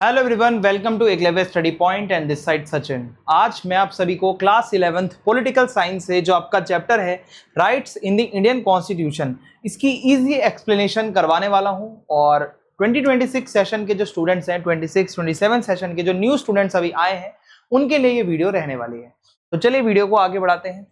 Hello everyone, welcome to Eklavya study point and this side Sachin. आज मैं आप सभी को क्लास 11th पॉलिटिकल साइंस से जो आपका चैप्टर है rights in the Indian constitution, इसकी इजी एक्सप्लेनेशन करवाने वाला हूं। और 2026 सेशन के जो स्टूडेंट्स हैं, 26-27 सेशन के जो न्यू स्टूडेंट्स अभी आए हैं, उनके लिए ये वीडियो रहने वाली है। तो चलिए वीडियो को आगे बढ़ाते हैं।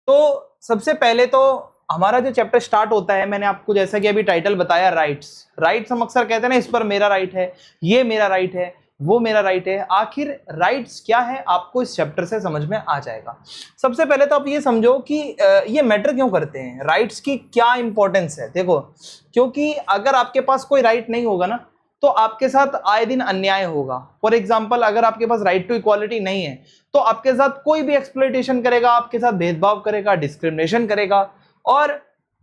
तो सबसे पहले तो हमारा जो चैप्टर स्टार्ट होता है, मैंने आपको जैसा कि अभी टाइटल बताया, राइट्स हम अक्सर कहते हैं ना, इस पर मेरा राइट है, ये मेरा राइट है, वो मेरा राइट है। आखिर राइट्स क्या है आपको इस चैप्टर से समझ में आ जाएगा। सबसे पहले तो आप ये समझो कि ये मैटर क्यों करते हैं, राइट्स की क्या इंपॉर्टेंस है। देखो, क्योंकि अगर आपके पास कोई राइट नहीं होगा ना, तो आपके साथ आए दिन अन्याय होगा। फॉर एग्जाम्पल, अगर आपके पास राइट टू इक्वालिटी नहीं है तो आपके साथ कोई भी एक्सप्लॉइटेशन करेगा, आपके साथ भेदभाव करेगा, डिस्क्रिमिनेशन करेगा। और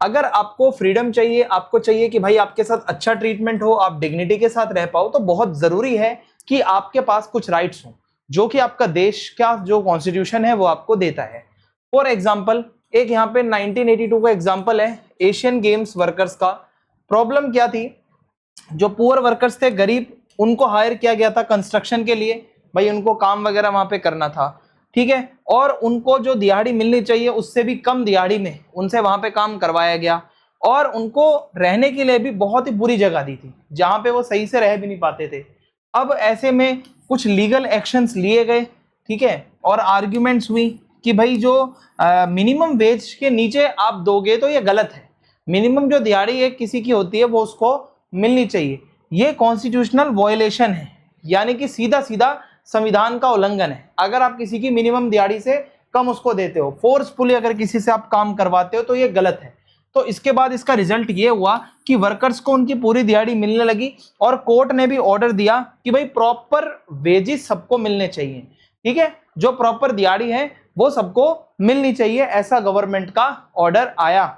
अगर आपको फ्रीडम चाहिए, आपको चाहिए कि भाई आपके साथ अच्छा ट्रीटमेंट हो, आप डिग्निटी के साथ रह पाओ, तो बहुत जरूरी है कि आपके पास कुछ राइट्स हो जो कि आपका देश का जो कॉन्स्टिट्यूशन है वो आपको देता है। फॉर एग्जाम्पल, एक यहाँ पे 1982 का एग्जाम्पल है, एशियन गेम्स वर्कर्स का। प्रॉब्लम क्या थी, जो पुअर वर्कर्स थे, गरीब, उनको हायर किया गया था कंस्ट्रक्शन के लिए। भाई उनको काम वगैरह वहां पे करना था, ठीक है, और उनको जो दिहाड़ी मिलनी चाहिए उससे भी कम दिहाड़ी में उनसे वहां पे काम करवाया गया। और उनको रहने के लिए भी बहुत ही बुरी जगह दी थी, जहां पे वो सही से रह भी नहीं पाते थे। अब ऐसे में कुछ लीगल एक्शंस लिए गए, ठीक है, और आर्ग्यूमेंट्स हुई कि भाई जो मिनिमम वेज के नीचे आप दोगे तो ये गलत है। मिनिमम जो दिहाड़ी एक किसी की होती है वो उसको मिलनी चाहिए। ये कॉन्स्टिट्यूशनल वायलेशन है, यानी कि सीधा सीधा संविधान का उल्लंघन है। अगर आप किसी की मिनिमम दिहाड़ी से कम उसको देते हो, फोर्सफुली अगर किसी से आप काम करवाते हो, तो ये गलत है। तो इसके बाद इसका रिजल्ट ये हुआ कि वर्कर्स को उनकी पूरी दिहाड़ी मिलने लगी, और कोर्ट ने भी ऑर्डर दिया कि भाई प्रॉपर वेजेस सबको मिलने चाहिए, ठीक है, जो प्रॉपर दिहाड़ी है वो सबको मिलनी चाहिए, ऐसा गवर्नमेंट का ऑर्डर आया।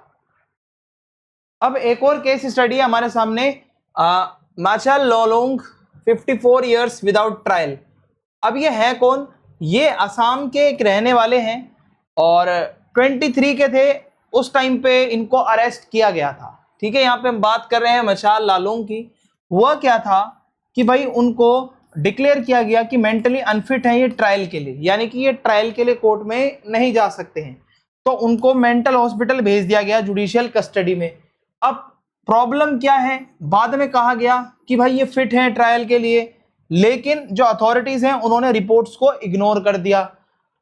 अब एक और केस स्टडी है हमारे सामने, मार्शल लोलोंग 54 इयर्स विदाउट ट्रायल। अब ये है कौन, ये असम के एक रहने वाले हैं और 23 के थे उस टाइम पे इनको अरेस्ट किया गया था, ठीक है। यहाँ पे हम बात कर रहे हैं मशाल लालूंग की। हुआ क्या था कि भाई उनको डिक्लेयर किया गया कि मेंटली अनफिट है ये ट्रायल के लिए, यानी कि ये ट्रायल के लिए कोर्ट में नहीं जा सकते हैं। तो उनको मेंटल हॉस्पिटल भेज दिया गया, जुडिशियल कस्टडी में। अब प्रॉब्लम क्या है, बाद में कहा गया कि भाई ये फिट है ट्रायल के लिए, लेकिन जो अथॉरिटीज हैं उन्होंने रिपोर्ट्स को इग्नोर कर दिया।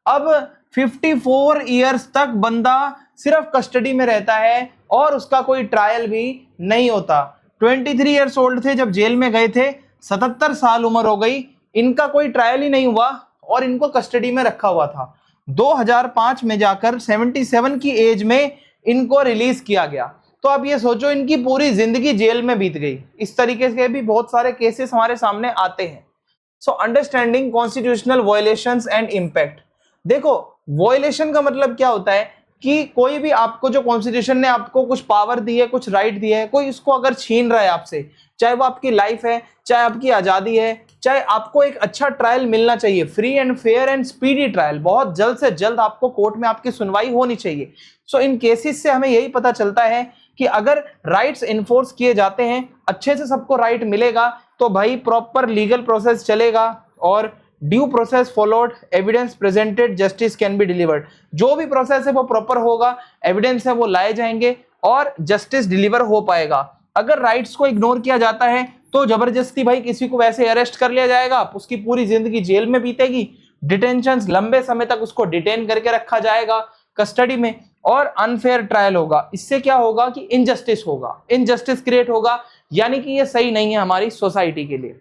अब 54 इयर्स तक बंदा सिर्फ कस्टडी में रहता है और उसका कोई ट्रायल भी नहीं होता। 23 इयर्स ओल्ड थे जब जेल में गए थे, 77 साल उम्र हो गई, इनका कोई ट्रायल ही नहीं हुआ और इनको कस्टडी में रखा हुआ था। 2005 में जाकर 77 की एज में इनको रिलीज किया गया। तो अब ये सोचो, इनकी पूरी जिंदगी जेल में बीत गई। इस तरीके के भी बहुत सारे केसेस हमारे सामने आते हैं। So understanding constitutional violations and impact. देखो, वायलेशन का मतलब क्या होता है कि कोई भी आपको, जो कॉन्स्टिट्यूशन ने आपको कुछ पावर दी है, कुछ राइट दिया है, कोई इसको अगर छीन रहा है आपसे, चाहे वो आपकी लाइफ है, चाहे आपकी आजादी है, चाहे आपको एक अच्छा ट्रायल मिलना चाहिए, free and fair and speedy trial, बहुत जल्द से जल्द आपको कोर्ट में आपकी सुनवाई होनी चाहिए। सो इन केसेस से हमें यही पता चलता है कि अगर राइट्स इन्फोर्स किए जाते हैं, अच्छे से सबको राइट मिलेगा, तो भाई प्रॉपर लीगल प्रोसेस चलेगा और due process followed, evidence presented, justice can be delivered. जो भी प्रोसेस है वो प्रॉपर होगा, एविडेंस है वो लाए जाएंगे और जस्टिस डिलीवर हो पाएगा। अगर राइट्स को इग्नोर किया जाता है तो जबरदस्ती भाई किसी को वैसे अरेस्ट कर लिया जाएगा, उसकी पूरी जिंदगी जेल में बीतेगी, डिटेंशन, लंबे समय तक उसको डिटेन करके रखा जाएगा कस्टडी में, और अनफेयर ट्रायल होगा। इससे क्या होगा कि इनजस्टिस होगा, इनजस्टिस क्रिएट होगा, यानी कि ये सही नहीं है हमारी सोसाइटी के लिए।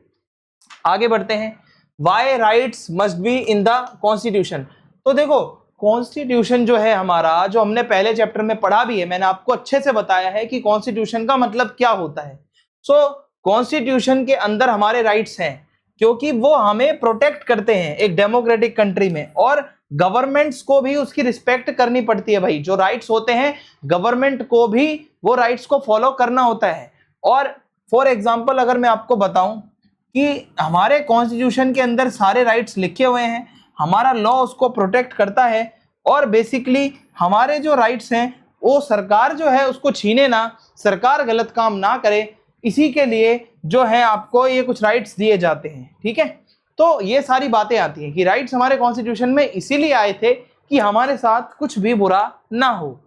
आगे बढ़ते हैं, why rights must be in the constitution. तो देखो, कॉन्स्टिट्यूशन जो है हमारा, जो हमने पहले चैप्टर में पढ़ा भी है, मैंने आपको अच्छे से बताया है कि कॉन्स्टिट्यूशन का मतलब क्या होता है। सो कॉन्स्टिट्यूशन के अंदर हमारे राइट्स हैं, क्योंकि वो हमें प्रोटेक्ट करते हैं एक डेमोक्रेटिक कंट्री में, और गवर्नमेंट्स को भी उसकी रिस्पेक्ट करनी पड़ती है। भाई जो राइट्स होते हैं, गवर्नमेंट को भी वो राइट्स को फॉलो करना होता है। और फॉर एग्जांपल, अगर मैं आपको बताऊं कि हमारे कॉन्स्टिट्यूशन के अंदर सारे राइट्स लिखे हुए हैं, हमारा लॉ उसको प्रोटेक्ट करता है, और बेसिकली हमारे जो राइट्स हैं वो सरकार जो है उसको छीने ना, सरकार गलत काम ना करे, इसी के लिए जो है आपको ये कुछ राइट्स दिए जाते हैं, ठीक है। तो ये सारी बातें आती हैं कि राइट्स हमारे कॉन्स्टिट्यूशन में इसीलिए आए थे कि हमारे साथ कुछ भी बुरा ना हो।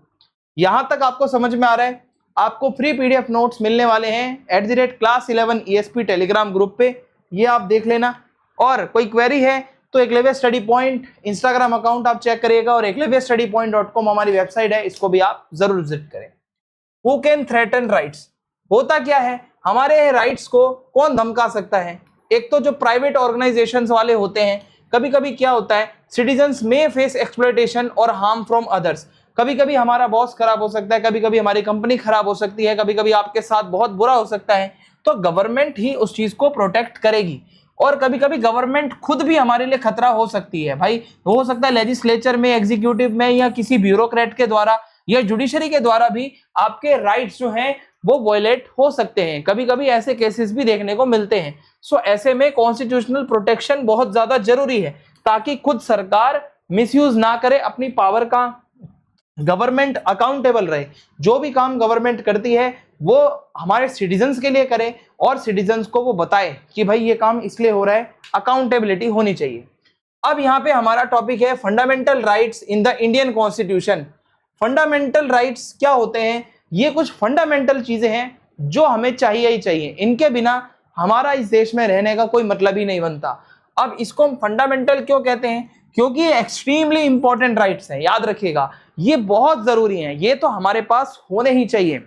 यहां तक आपको समझ में आ रहा है? आपको फ्री पीडीएफ नोट्स मिलने वाले हैं @class11 ESP टेलीग्राम ग्रुप पे, ये आप देख लेना। और कोई क्वेरी है तो Eklavya study point Instagram account आप चेक करिएगा और eklavyastudypoint.com हमारी वेबसाइट है, इसको भी आप जरूर विजिट करें। Who can threaten rights? होता क्या है, हमारे राइट्स को कौन धमका सकता है? एक तो जो प्राइवेट ऑर्गेनाइजेशंस वाले होते हैं, कभी कभी क्या होता है, सिटीजन्स में फेस एक्सप्लॉयटेशन और हार्म फ्रॉम अदर्स। कभी कभी हमारा बॉस खराब हो सकता है, कभी कभी हमारी कंपनी खराब हो सकती है, कभी कभी आपके साथ बहुत बुरा हो सकता है, तो गवर्नमेंट ही उस चीज को प्रोटेक्ट करेगी। और कभी कभी गवर्नमेंट खुद भी हमारे लिए खतरा हो सकती है भाई, हो सकता है लेजिस्लेचर में, एग्जीक्यूटिव में, या किसी ब्यूरोक्रेट के द्वारा या जुडिशरी के द्वारा भी आपके राइट्स जो हैं वो वायलेट हो सकते हैं। कभी कभी ऐसे केसेस भी देखने को मिलते हैं। सो ऐसे में कॉन्स्टिट्यूशनल प्रोटेक्शन बहुत ज्यादा जरूरी है ताकि खुद सरकार मिसयूज ना करे अपनी पावर का, गवर्नमेंट अकाउंटेबल रहे, जो भी काम गवर्नमेंट करती है वो हमारे सिटीजन्स के लिए करे और सिटीजन्स को वो बताए कि भाई ये काम इसलिए हो रहा है, अकाउंटेबिलिटी होनी चाहिए। अब यहाँ पे हमारा टॉपिक है fundamental rights in the Indian constitution. Fundamental rights क्या होते हैं? ये कुछ फंडामेंटल चीजें हैं जो हमें चाहिए ही चाहिए, इनके बिना हमारा इस देश में रहने का कोई मतलब ही नहीं बनता। अब इसको हम फंडामेंटल क्यों कहते हैं? क्योंकि ये एक्सट्रीमली इंपॉर्टेंट राइट्स हैं, याद रखिएगा, ये बहुत जरूरी हैं, ये तो हमारे पास होने ही चाहिए,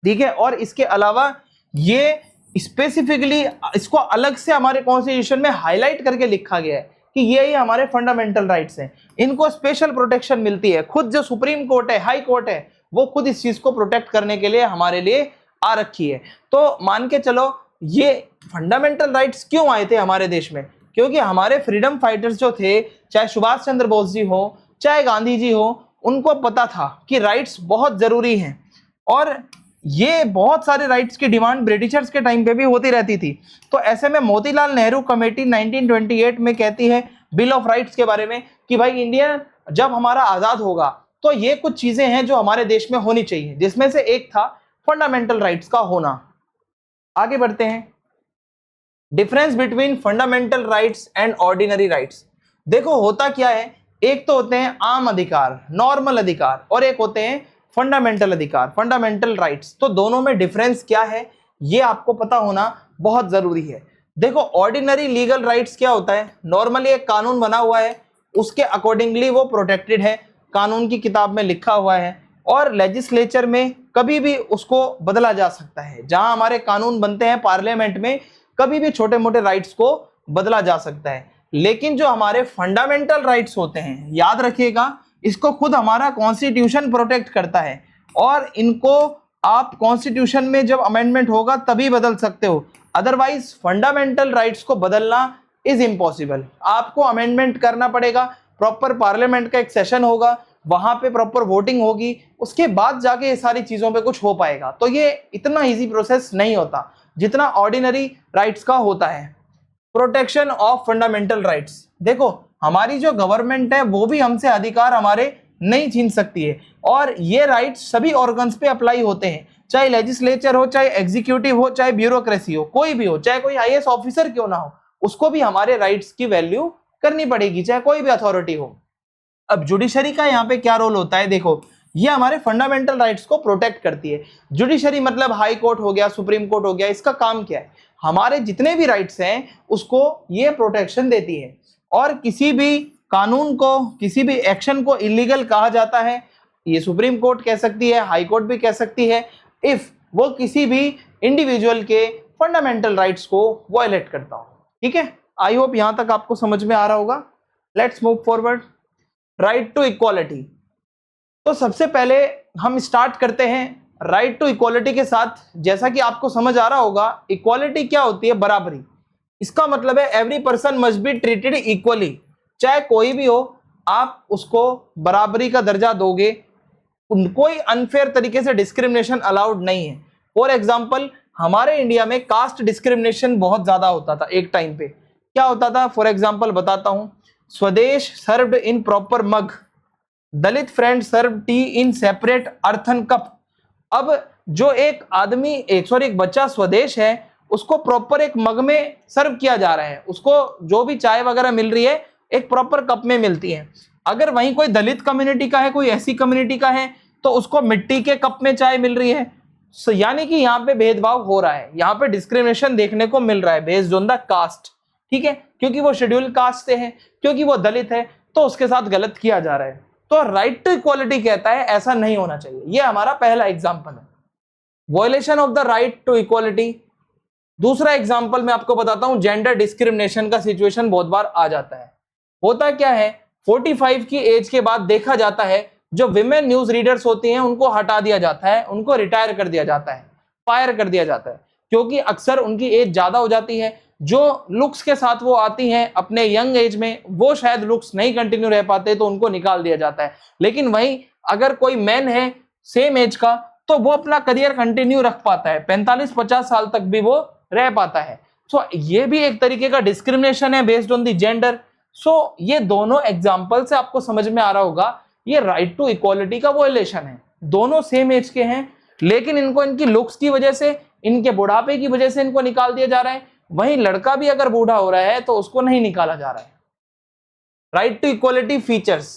ठीक है। और इसके अलावा ये स्पेसिफिकली इसको अलग से हमारे कॉन्स्टिट्यूशन में हाईलाइट करके लिखा गया है कि ये हमारे फंडामेंटल राइट्स हैं, इनको स्पेशल प्रोटेक्शन मिलती है। खुद जो सुप्रीम कोर्ट है, हाई कोर्ट है, वो खुद इस चीज को प्रोटेक्ट करने के लिए हमारे लिए आ रखी है। तो मान के चलो ये फंडामेंटल राइट्स क्यों आए थे हमारे देश में? क्योंकि हमारे फ्रीडम फाइटर्स जो थे, चाहे सुभाष चंद्र बोस जी हो, चाहे गांधी जी हो, उनको पता था कि राइट्स बहुत जरूरी हैं और ये बहुत सारे राइट्स की डिमांड ब्रिटिशर्स के टाइम पे भी होती रहती थी। तो ऐसे में मोतीलाल नेहरू कमेटी 1928 में कहती है बिल ऑफ राइट्स के बारे में कि भाई इंडिया जब हमारा आजाद होगा तो ये कुछ चीजें हैं जो हमारे देश में होनी चाहिए, जिसमें से एक था फंडामेंटल राइट्स का होना। आगे बढ़ते हैं। Difference between fundamental rights and ordinary rights. देखो होता क्या है, एक तो होते हैं आम अधिकार, नॉर्मल अधिकार, और एक होते हैं फंडामेंटल अधिकार, फंडामेंटल राइट्स। तो दोनों में डिफरेंस क्या है ये आपको पता होना बहुत जरूरी है। देखो ऑर्डिनरी लीगल राइट्स क्या होता है, नॉर्मली एक कानून बना हुआ है, उसके अकॉर्डिंगली वो प्रोटेक्टेड है, कानून की किताब में लिखा हुआ है और लेजिस्लेचर में कभी भी उसको बदला जा सकता है। जहां हमारे कानून बनते हैं पार्लियामेंट में, कभी भी छोटे मोटे राइट्स को बदला जा सकता है। लेकिन जो हमारे फंडामेंटल राइट्स होते हैं, याद रखिएगा, इसको खुद हमारा कॉन्स्टिट्यूशन प्रोटेक्ट करता है और इनको आप कॉन्स्टिट्यूशन में जब अमेंडमेंट होगा तभी बदल सकते हो, अदरवाइज फंडामेंटल राइट्स को बदलना इज इम्पॉसिबल। आपको अमेंडमेंट करना पड़ेगा, प्रॉपर पार्लियामेंट का एक सेशन होगा, वहां पे प्रॉपर वोटिंग होगी, उसके बाद जाके ये सारी चीजों पे कुछ हो पाएगा। तो ये इतना इजी प्रोसेस नहीं होता जितना ऑर्डिनरी राइट्स का होता है। Protection of fundamental rights. देखो हमारी जो गवर्नमेंट है वो भी हमसे अधिकार हमारे नहीं छीन सकती है और ये राइट्स सभी ऑर्गन्स पे अप्लाई होते हैं, चाहे लेजिस्लेचर हो, चाहे एग्जीक्यूटिव हो, चाहे ब्यूरोक्रेसी हो, कोई भी हो, चाहे कोई आईएएस ऑफिसर क्यों ना हो, उसको भी हमारे राइट्स की वैल्यू करनी पड़ेगी, चाहे कोई भी अथॉरिटी हो। अब जुडिशरी का यहाँ पे क्या रोल होता है? देखो ये हमारे फंडामेंटल राइट्स को प्रोटेक्ट करती है। जुडिशरी मतलब हाई कोर्ट हो गया, सुप्रीम कोर्ट हो गया, इसका काम क्या है? हमारे जितने भी राइट्स हैं उसको ये प्रोटेक्शन देती है और किसी भी कानून को, किसी भी एक्शन को इलीगल कहा जाता है, ये सुप्रीम कोर्ट कह सकती है, हाई कोर्ट भी कह सकती है, इफ वो किसी भी इंडिविजुअल के फंडामेंटल राइट्स को वायलेट करता हो। ठीक है, आई होप यहां तक आपको समझ में आ रहा होगा। Let's move forward. Right to equality. तो सबसे पहले हम स्टार्ट करते हैं राइट टू इक्वालिटी के साथ। जैसा कि आपको समझ आ रहा होगा, इक्वालिटी क्या होती है? बराबरी। इसका मतलब है every person must be treated equally, चाहे कोई भी हो आप उसको बराबरी का दर्जा दोगे, कोई अनफेयर तरीके से डिस्क्रिमिनेशन अलाउड नहीं है। फॉर एग्जाम्पल हमारे इंडिया में कास्ट डिस्क्रिमिनेशन बहुत ज्यादा होता था एक टाइम पे। क्या होता था? फॉर एग्जाम्पल बताता हूं, Swadesh served in proper mug, Dalit friend serve tea in separate earthen cup. अब जो एक आदमी एक बच्चा स्वदेश है उसको प्रॉपर एक मग में सर्व किया जा रहा है, उसको जो भी चाय वगैरह मिल रही है एक प्रॉपर कप में मिलती है। अगर वहीं कोई दलित कम्युनिटी का है, कोई ऐसी कम्युनिटी का है, तो उसको मिट्टी के कप में चाय मिल रही है। यानी कि यहाँ पे भेदभाव हो रहा है, यहाँ पे डिस्क्रिमिनेशन देखने को मिल रहा है बेस्ड ऑन द कास्ट, ठीक है, क्योंकि वो शेड्यूल कास्ट से है, क्योंकि वो दलित है, तो उसके साथ गलत किया जा रहा है। तो राइट टू इक्वालिटी कहता है ऐसा नहीं होना चाहिए। ये हमारा पहला एग्जाम्पल है, violation of the right to equality. दूसरा एग्जाम्पल मैं आपको बताता हूं, जेंडर डिस्क्रिमिनेशन का सिचुएशन बहुत बार आ जाता है। होता क्या है, 45 की एज के बाद देखा जाता है जो विमेन न्यूज रीडर्स होती हैं उनको हटा दिया जाता है, उनको रिटायर कर दिया जाता है, फायर कर दिया जाता है, क्योंकि अक्सर उनकी एज ज्यादा हो जाती है। जो लुक्स के साथ वो आती हैं अपने यंग एज में, वो शायद लुक्स नहीं कंटिन्यू रह पाते तो उनको निकाल दिया जाता है। लेकिन वहीं अगर कोई मैन है सेम एज का तो वो अपना करियर कंटिन्यू रख पाता है, 45-50 साल तक भी वो रह पाता है। सो ये भी एक तरीके का डिस्क्रिमिनेशन है बेस्ड ऑन द जेंडर। सो ये दोनों एग्जांपल से आपको समझ में आ रहा होगा ये राइट टू इक्वालिटी का वॉयलेशन है। दोनों सेम एज के हैं लेकिन इनको इनकी लुक्स की वजह से, इनके बुढ़ापे की वजह से इनको निकाल दिया जा रहा है। वहीं लड़का भी अगर बूढ़ा हो रहा है तो उसको नहीं निकाला जा रहा है। Right to equality features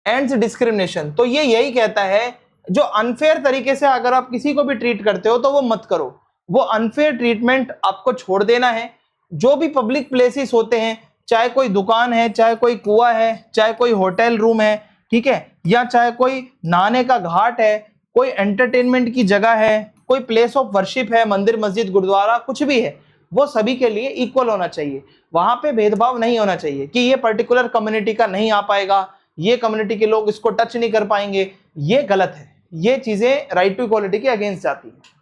and discrimination, तो ये यही कहता है जो अनफेयर तरीके से अगर आप किसी को भी ट्रीट करते हो तो वो मत करो, वो अनफेयर ट्रीटमेंट आपको छोड़ देना है। जो भी पब्लिक प्लेसेस होते हैं, चाहे कोई दुकान है, चाहे कोई कुआं है, चाहे कोई होटल रूम है, ठीक है, या चाहे कोई नहाने का घाट है, कोई एंटरटेनमेंट की जगह है, कोई प्लेस ऑफ वर्शिप है, मंदिर मस्जिद गुरुद्वारा कुछ भी है, वो सभी के लिए इक्वल होना चाहिए। वहां पे भेदभाव नहीं होना चाहिए कि ये पर्टिकुलर कम्युनिटी का नहीं आ पाएगा, ये कम्युनिटी के लोग इसको टच नहीं कर पाएंगे। ये गलत है, ये चीजें राइट टू इक्वालिटी के अगेंस्ट जाती है।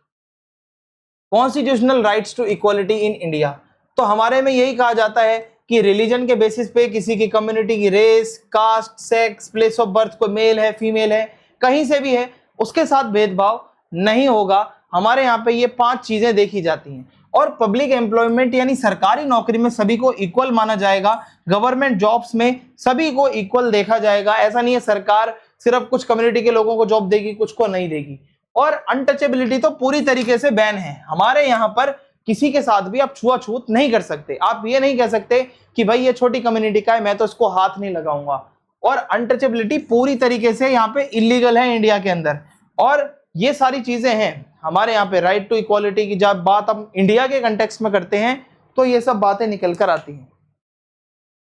Constitutional rights to equality in India, तो हमारे में यही कहा जाता है कि रिलीजन के बेसिस पे किसी की कम्युनिटी की race, caste, sex, place of birth, कोई मेल है फीमेल है कहीं से भी है, उसके साथ भेदभाव नहीं होगा। हमारे यहाँ पे ये 5 चीजें देखी जाती हैं। और पब्लिक एम्प्लॉयमेंट यानी सरकारी नौकरी में सभी को इक्वल माना जाएगा, गवर्नमेंट जॉब्स में सभी को इक्वल देखा जाएगा। ऐसा नहीं है सरकार सिर्फ कुछ कम्युनिटी के लोगों को जॉब देगी, कुछ को नहीं देगी। और अनटचेबिलिटी तो पूरी तरीके से बैन है हमारे यहाँ पर, किसी के साथ भी आप छुआछूत नहीं कर सकते। आप ये नहीं कह सकते कि भाई ये छोटी कम्युनिटी का है मैं तो इसको हाथ नहीं लगाऊंगा। और अनटचेबिलिटी पूरी तरीके से यहाँ पे इलीगल है इंडिया के अंदर। और ये सारी चीजें हैं हमारे यहाँ पे राइट टू इक्वालिटी की। जब बात हम इंडिया के कंटेक्स्ट में करते हैं तो ये सब बातें निकल कर आती हैं।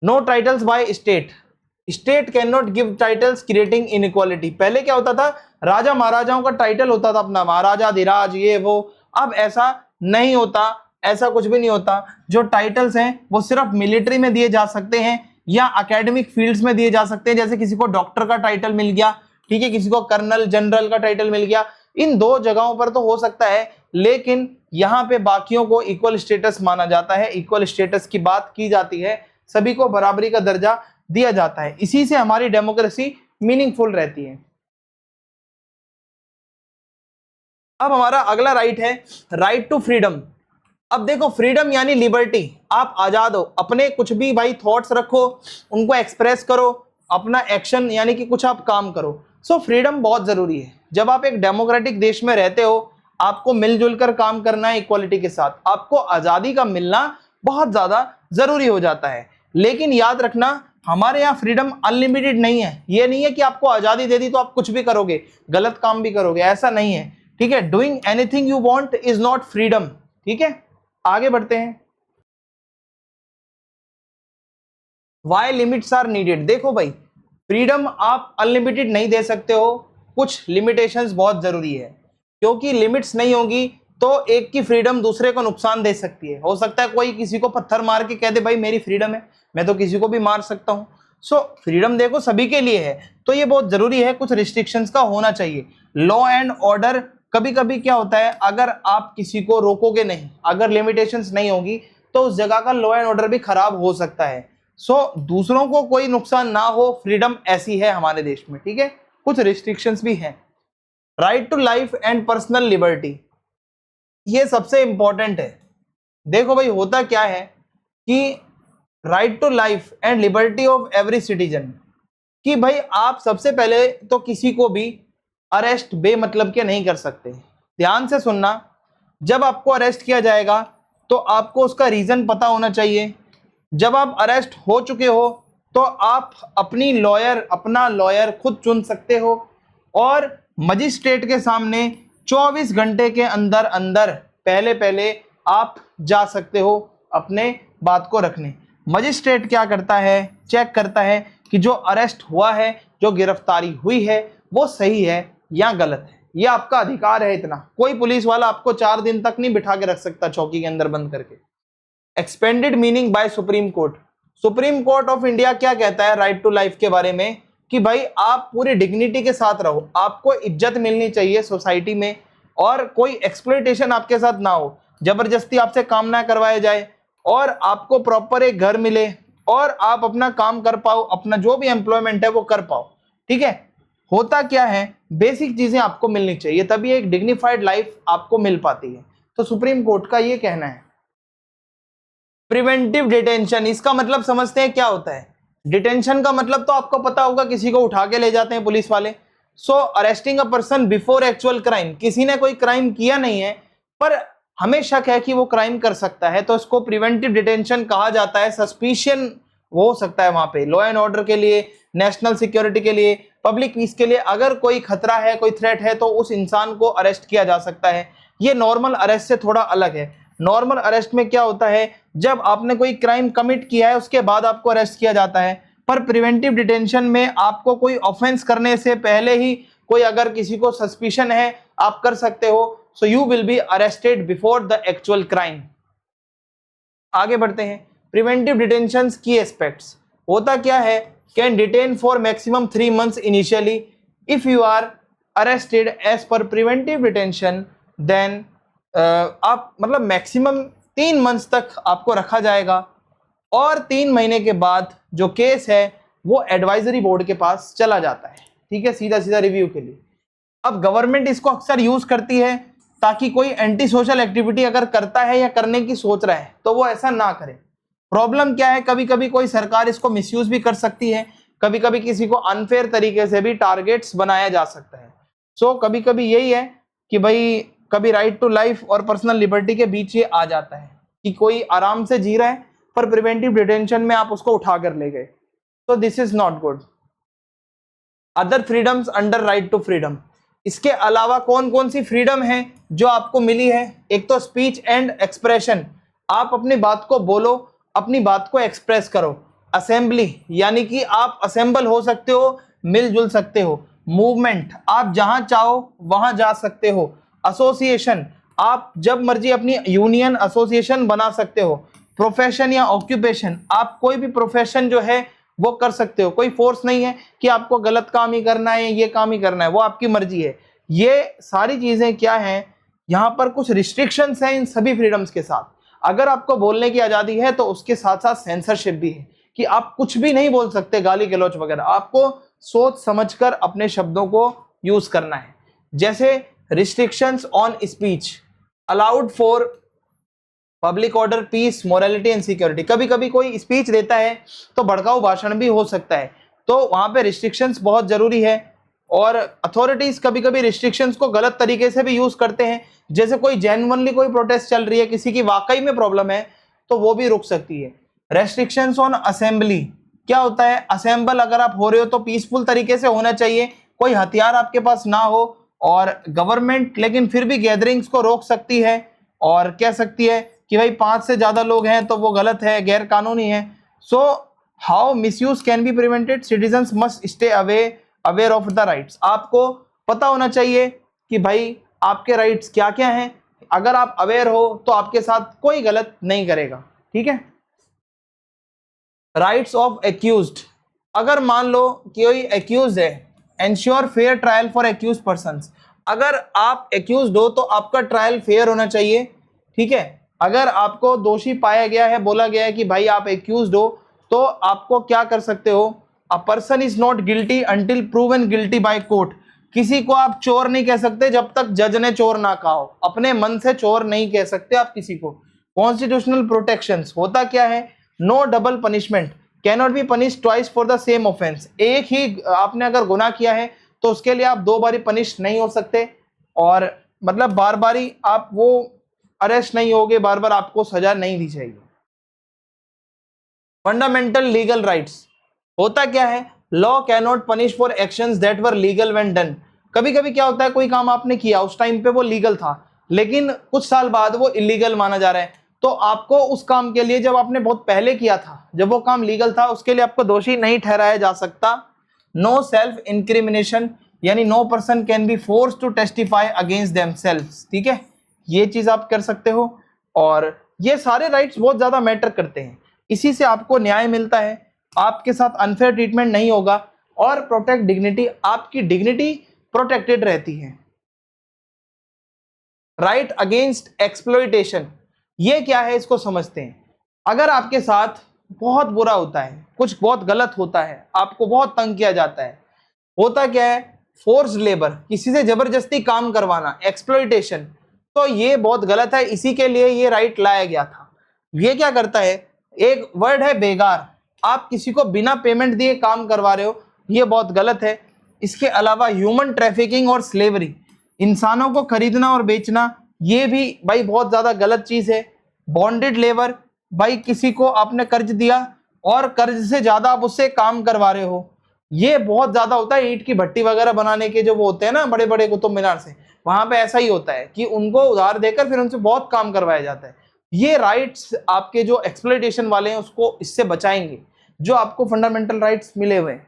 No titles by state, state can not give titles creating inequality. पहले क्या होता था, राजा महाराजाओं का टाइटल होता था अपना, महाराजा धीराज ये वो। अब ऐसा नहीं होता, ऐसा कुछ भी नहीं होता। जो टाइटल्स हैं वो सिर्फ मिलिट्री में दिए जा सकते हैं या एकेडमिक फील्ड्स में दिए जा सकते हैं। जैसे किसी को डॉक्टर का टाइटल मिल गया, ठीक है, किसी को कर्नल जनरल का टाइटल मिल गया, इन 2 जगहों पर तो हो सकता है। लेकिन यहाँ पे बाकियों को इक्वल स्टेटस माना जाता है, इक्वल स्टेटस की बात की जाती है, सभी को बराबरी का दर्जा दिया जाता है। इसी से हमारी डेमोक्रेसी मीनिंगफुल रहती है। अब हमारा अगला राइट है राइट टू फ्रीडम। अब देखो, फ्रीडम यानी लिबर्टी, आप आजाद हो, अपने कुछ भी भाई थॉट्स रखो, उनको एक्सप्रेस करो, अपना एक्शन यानी कि कुछ आप काम करो। सो फ्रीडम बहुत जरूरी है। जब आप एक डेमोक्रेटिक देश में रहते हो, आपको मिलजुल कर काम करना है इक्वालिटी के साथ, आपको आजादी का मिलना बहुत ज्यादा जरूरी हो जाता है। लेकिन याद रखना, हमारे यहाँ फ्रीडम अनलिमिटेड नहीं है। ये नहीं है कि आपको आजादी दे दी तो आप कुछ भी करोगे, गलत काम भी करोगे, ऐसा नहीं है, ठीक है। Doing anything you want is not freedom, ठीक है। आगे बढ़ते हैं। Why limits are needed. देखो भाई, फ्रीडम आप अनलिमिटेड नहीं दे सकते हो, कुछ लिमिटेशंस बहुत जरूरी है, क्योंकि लिमिट्स नहीं होगी तो एक की फ्रीडम दूसरे को नुकसान दे सकती है। हो सकता है कोई किसी को पत्थर मार के कह दे भाई मेरी फ्रीडम है, मैं तो किसी को भी मार सकता हूँ। सो फ्रीडम देखो सभी के लिए है, तो ये बहुत जरूरी है, कुछ रिस्ट्रिक्शंस का होना चाहिए। लॉ एंड ऑर्डर, कभी कभी क्या होता है, अगर आप किसी को रोकोगे नहीं, अगर लिमिटेशंस नहीं होगी तो उस जगह का लॉ एंड ऑर्डर भी खराब हो सकता है। सो दूसरों को कोई नुकसान ना हो, फ्रीडम ऐसी है हमारे देश में, ठीक है। कुछ रिस्ट्रिक्शंस भी हैं। Right to life and personal liberty, ये सबसे इंपॉर्टेंट है। देखो भाई, होता क्या है कि right to life and liberty of every citizen, कि भाई आप सबसे पहले तो किसी को भी अरेस्ट बेमतलब के नहीं कर सकते। ध्यान से सुनना, जब आपको अरेस्ट किया जाएगा तो आपको उसका रीजन पता होना चाहिए। जब आप अरेस्ट हो चुके हो तो आप अपना लॉयर खुद चुन सकते हो और मजिस्ट्रेट के सामने 24 घंटे के अंदर अंदर पहले आप जा सकते हो अपने बात को रखने। मजिस्ट्रेट क्या करता है, चेक करता है कि जो अरेस्ट हुआ है, जो गिरफ्तारी हुई है, वो सही है या गलत है। ये आपका अधिकार है इतना। कोई पुलिस वाला आपको 4 दिन तक नहीं बिठा के रख सकता चौकी के अंदर बंद करके। Expanded meaning bye supreme court. Supreme court of India क्या कहता है राइट टू लाइफ के बारे में कि भाई आप पूरी डिग्निटी के साथ रहो, आपको इज्जत मिलनी चाहिए सोसाइटी में और कोई एक्सप्लॉयटेशन आपके साथ ना हो, जबरदस्ती आपसे काम ना करवाया जाए और आपको प्रॉपर एक घर मिले और आप अपना काम कर पाओ, अपना जो भी एम्प्लॉयमेंट है वो कर पाओ। ठीक है, होता क्या है, बेसिक चीजें आपको मिलनी चाहिए, तभी एक डिग्निफाइड लाइफ आपको मिल पाती है। तो सुप्रीम कोर्ट का ये कहना है। प्रिवेंटिव डिटेंशन, इसका मतलब समझते हैं क्या होता है। डिटेंशन का मतलब तो आपको पता होगा, किसी को उठा के ले जाते हैं पुलिस वाले। So arresting a person before actual crime, किसी ने कोई क्राइम किया नहीं है पर हमें शक है कि वो क्राइम कर सकता है, तो इसको प्रिवेंटिव डिटेंशन कहा जाता है। सस्पिशन हो सकता है वहां पे, लॉ एंड ऑर्डर के लिए, नेशनल सिक्योरिटी के लिए, पब्लिक पीस के लिए, अगर कोई खतरा है, कोई थ्रेट है तो उस इंसान को अरेस्ट किया जा सकता है। ये नॉर्मल अरेस्ट से थोड़ा अलग है। नॉर्मल अरेस्ट में क्या होता है, जब आपने कोई क्राइम कमिट किया है उसके बाद आपको अरेस्ट किया जाता है, पर प्रिवेंटिव डिटेंशन में आपको कोई ऑफेंस करने से पहले ही कोई अगर किसी को सस्पिशन है आप कर सकते हो। So you will be arrested before the actual crime. आगे बढ़ते हैं। प्रिवेंटिव डिटेंशन की एस्पेक्ट्स। होता क्या है, can detain for maximum 3 months initially if you are arrested as per preventive detention, then आप मतलब मैक्सिमम 3 months तक आपको रखा जाएगा और 3 महीने के बाद जो केस है वो एडवाइजरी बोर्ड के पास चला जाता है। ठीक है, सीधा सीधा रिव्यू के लिए। अब गवर्नमेंट इसको अक्सर यूज करती है ताकि कोई एंटी सोशल एक्टिविटी अगर करता है या करने की सोच रहा है तो वो ऐसा ना करे। प्रॉब्लम क्या है, कभी कभी कोई सरकार इसको मिसयूज भी कर सकती है, कभी कभी किसी को अनफेयर तरीके से भी टारगेट्स बनाया जा सकता है। सो कभी कभी यही है कि भाई कभी राइट टू लाइफ और पर्सनल लिबर्टी के बीच ये आ जाता है कि कोई आराम से जी रहा है पर प्रिवेंटिव डिटेंशन में आप उसको उठा कर ले गए, तो this is not good. Other freedoms under right to freedom. इसके अलावा कौन कौन सी फ्रीडम है जो आपको मिली है। एक तो स्पीच एंड एक्सप्रेशन, आप अपनी बात को बोलो, अपनी बात को एक्सप्रेस करो। असेंबली, यानी कि आप असेंबल हो सकते हो, मिलजुल सकते हो। मूवमेंट, आप जहां चाहो वहां जा सकते हो। एसोसिएशन, आप जब मर्जी अपनी यूनियन एसोसिएशन बना सकते हो। प्रोफेशन या ऑक्यूपेशन, आप कोई भी प्रोफेशन जो है वो कर सकते हो। कोई फोर्स नहीं है कि आपको गलत काम ही करना है, ये काम ही करना है, वो आपकी मर्जी है। ये सारी चीजें क्या हैं, यहाँ पर कुछ रिस्ट्रिक्शंस हैं इन सभी फ्रीडम्स के साथ। अगर आपको बोलने की आजादी है तो उसके साथ साथ सेंसरशिप भी है कि आप कुछ भी नहीं बोल सकते, गाली गलौच वगैरह। आपको सोच समझकर अपने शब्दों को यूज करना है। जैसे restrictions on speech allowed for public order, peace, morality and security. कभी कभी कोई स्पीच देता है तो भड़काऊ भाषण भी हो सकता है, तो वहां पे रिस्ट्रिक्शंस बहुत जरूरी है। और अथॉरिटीज कभी कभी रिस्ट्रिक्शंस को गलत तरीके से भी यूज करते हैं। जैसे कोई जेन्युइनली कोई प्रोटेस्ट चल रही है, किसी की वाकई में प्रॉब्लम है, तो वो भी रुक सकती है। रेस्ट्रिक्शंस ऑन असेंबली, क्या होता है, असेंबल अगर आप हो रहे हो तो पीसफुल तरीके से होना चाहिए, कोई हथियार आपके पास ना हो। और गवर्नमेंट लेकिन फिर भी गैदरिंग्स को रोक सकती है और कह सकती है कि भाई 5 से ज्यादा लोग हैं तो वो गलत है, गैर कानूनी है। So how misuse can be prevented, citizens must stay aware of the rights. आपको पता होना चाहिए कि भाई आपके राइट्स क्या क्या हैं। अगर आप अवेयर हो तो आपके साथ कोई गलत नहीं करेगा। ठीक है। राइट्स ऑफ एक्यूज्ड, अगर मान लो कि कोई एक्यूज है, ensure fair trial for accused persons. अगर आप एक्यूज्ड हो तो आपका ट्रायल फेयर होना चाहिए। ठीक है, अगर आपको दोषी पाया गया है, बोला गया है कि भाई आप एक्यूज्ड हो, तो आपको क्या कर सकते हो, a person is not guilty until proven guilty by court. किसी को आप चोर नहीं कह सकते जब तक जज ने चोर ना कहा हो। अपने मन से चोर नहीं कह सकते आप किसी को। कॉन्स्टिट्यूशनल प्रोटेक्शंस, होता क्या है, no double punishment, cannot be punish twice for the same offence. एक ही आपने अगर गुनाह किया है तो उसके लिए आप 2 बारी पनिश नहीं हो सकते। और मतलब बार बार ही आप वो अरेस्ट नहीं होगे, बार बार आपको सजा नहीं दी जाएगी। फंडामेंटल लीगल राइट्स होता क्या है, law can not punish for actions that were legal when done. कभी कभी क्या होता है, कोई काम आपने किया उस टाइम पे वो लीगल था, लेकिन कुछ साल बाद वो इलीगल माना जा रहा है, तो आपको उस काम के लिए जब आपने बहुत पहले किया था, जब वो काम लीगल था, उसके लिए आपको दोषी नहीं ठहराया जा सकता। नो सेल्फ इंक्रिमिनेशन, यानी no person can be force to testify against themselves, ठीक है, ये चीज आप कर सकते हो। और ये सारे राइट्स बहुत ज्यादा मैटर करते हैं, इसी से आपको न्याय मिलता है, आपके साथ अनफेयर ट्रीटमेंट नहीं होगा, और प्रोटेक्ट डिग्निटी, आपकी डिग्निटी प्रोटेक्टेड रहती है। राइट अगेंस्ट एक्सप्लॉइटेशन, ये क्या है इसको समझते हैं। अगर आपके साथ बहुत बुरा होता है, कुछ बहुत गलत होता है, आपको बहुत तंग किया जाता है, होता क्या है, फोर्स्ड लेबर, किसी से जबरदस्ती काम करवाना, एक्सप्लॉइटेशन, तो ये बहुत गलत है, इसी के लिए ये राइट लाया गया था। ये क्या करता है, एक वर्ड है बेगार, आप किसी को बिना पेमेंट दिए काम करवा रहे हो, ये बहुत गलत है। इसके अलावा ह्यूमन ट्रैफिकिंग और स्लेवरी, इंसानों को खरीदना और बेचना, ये भी भाई बहुत ज्यादा गलत चीज है। बॉन्डेड लेबर, भाई किसी को आपने कर्ज दिया और कर्ज से ज्यादा आप उससे काम करवा रहे हो, ये बहुत ज्यादा होता है। ईंट की भट्टी वगैरह बनाने के जो वो होते हैं ना बड़े बड़े कुतुब मीनार से, वहां पे ऐसा ही होता है कि उनको उधार देकर फिर उनसे बहुत काम करवाया जाता है। ये राइट्स आपके जो एक्सप्लॉइटेशन वाले हैं उसको इससे बचाएंगे, जो आपको फंडामेंटल राइट्स मिले हुए हैं।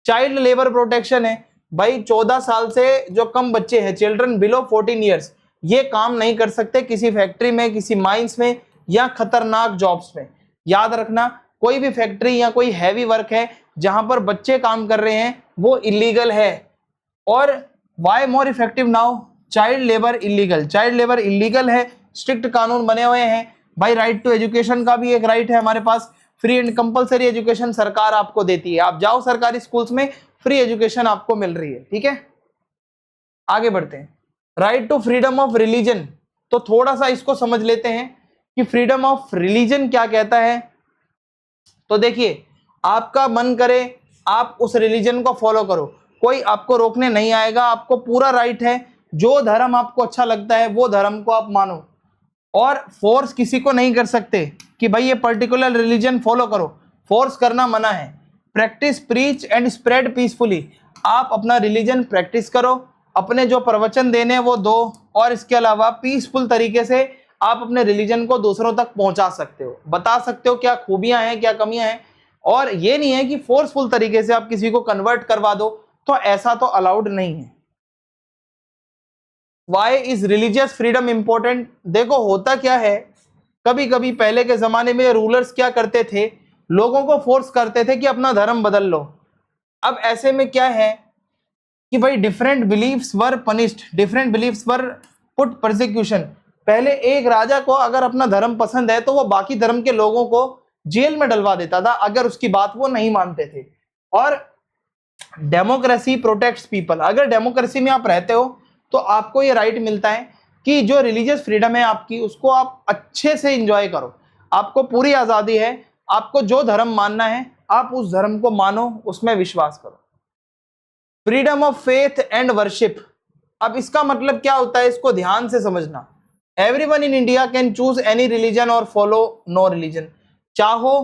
चाइल्ड लेबर प्रोटेक्शन है, भाई 14 साल से जो कम बच्चे हैं, चिल्ड्रन बिलो 14 ईयर्स, ये काम नहीं कर सकते किसी फैक्ट्री में, किसी माइंस में या खतरनाक जॉब्स में। याद रखना, कोई भी फैक्ट्री या कोई हैवी वर्क है जहां पर बच्चे काम कर रहे हैं वो इलीगल है। और why more effective now, child labour illegal, child labour illegal है, स्ट्रिक्ट कानून बने हुए हैं। भाई राइट टू एजुकेशन का भी एक राइट है हमारे पास, फ्री एंड कंपलसरी एजुकेशन सरकार आपको देती है, आप जाओ सरकारी स्कूल्स में, फ्री एजुकेशन आपको मिल रही है, ठीक है। आगे बढ़ते हैं, right to freedom of religion, तो थोड़ा सा इसको समझ लेते हैं कि फ्रीडम ऑफ रिलीजन क्या कहता है। तो देखिए, आपका मन करे आप उस रिलीजन को फॉलो करो, कोई आपको रोकने नहीं आएगा, आपको पूरा राइट है, जो धर्म आपको अच्छा लगता है वो धर्म को आप मानो, और फोर्स किसी को नहीं कर सकते कि भाई ये पर्टिकुलर रिलीजन फॉलो करो, फोर्स करना मना है। Practice, preach and spread peacefully, आप अपना रिलीजन प्रैक्टिस करो, अपने जो प्रवचन देने हैं वो दो, और इसके अलावा पीसफुल तरीके से आप अपने रिलीजन को दूसरों तक पहुंचा सकते हो, बता सकते हो क्या खूबियां हैं क्या कमियां हैं। और ये नहीं है कि फोर्सफुल तरीके से आप किसी को कन्वर्ट करवा दो, तो ऐसा तो अलाउड नहीं है। Why is religious freedom important, देखो होता क्या है, कभी कभी पहले के जमाने में रूलर्स क्या करते थे, लोगों को फोर्स करते थे कि अपना धर्म बदल लो। अब ऐसे में क्या है कि भाई different beliefs were punished, different beliefs were put persecution. पहले एक राजा को अगर अपना धर्म पसंद है तो वो बाकी धर्म के लोगों को जेल में डलवा देता था अगर उसकी बात वो नहीं मानते थे। और डेमोक्रेसी प्रोटेक्ट्स पीपल, अगर डेमोक्रेसी में आप रहते हो तो आपको ये राइट मिलता है कि जो रिलीजियस फ्रीडम है आपकी, उसको आप अच्छे से एंजॉय करो, आपको पूरी आज़ादी है, आपको जो धर्म मानना है आप उस धर्म को मानो, उसमें विश्वास करो। Freedom of faith and worship, अब इसका मतलब क्या होता है इसको ध्यान से समझना। Everyone in India can choose any religion और फॉलो नो रिलीजन, चाहो